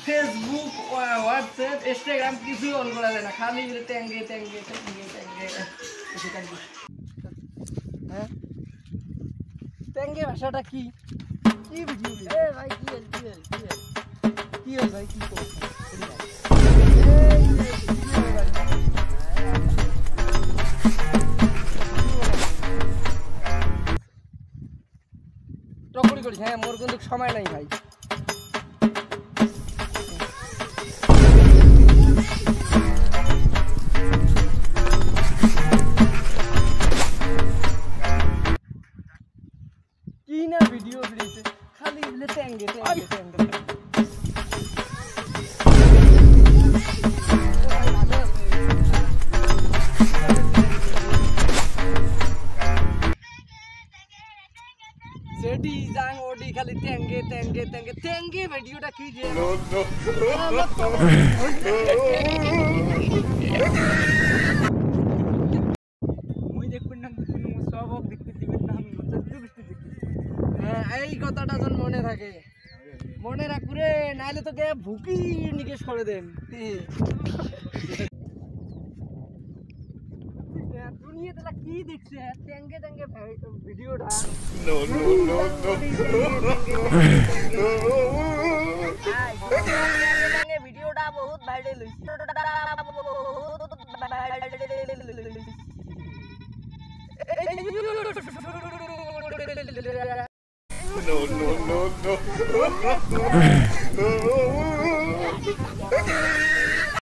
Facebook WhatsApp Instagram কিছু on করা যায় না, খালি ট্যাঙ্গে ট্যাঙ্গে ট্যাঙ্গে ট্যাঙ্গে। হ্যাঁ ট্যাঙ্গে ভাষাটা কি কি ভিডিও এ ভাই কি হল কি হল কি হল কি হল ভাই কি করছ টকরি করিস। হ্যাঁ মোর কিন্তু সময় নাই ভাই। কি না ভিডিও দিতে খালি ট্যাঙ্গে ট্যাঙ্গে ট্যাঙ্গে। সেটি যাং ওডি খালি ট্যাঙ্গে ট্যাঙ্গে ট্যাঙ্গে ট্যাঙ্গে ভিডিওটা কি যে মুই দেখবেন না সব দেখতে দিবেন না হ্যাঁ এই কথাটা যখন মনে থাকে মনে রাখ রে, নাইলে তোকে ভুকি নিকেশ করে দেন। দুনিয়াতে কি দেখছে ট্যাঙ্গে ট্যাঙ্গে ভিডিওটা নো নো নো নো ভিডিওটা বহুত ভাইরাল হইছে। no no no no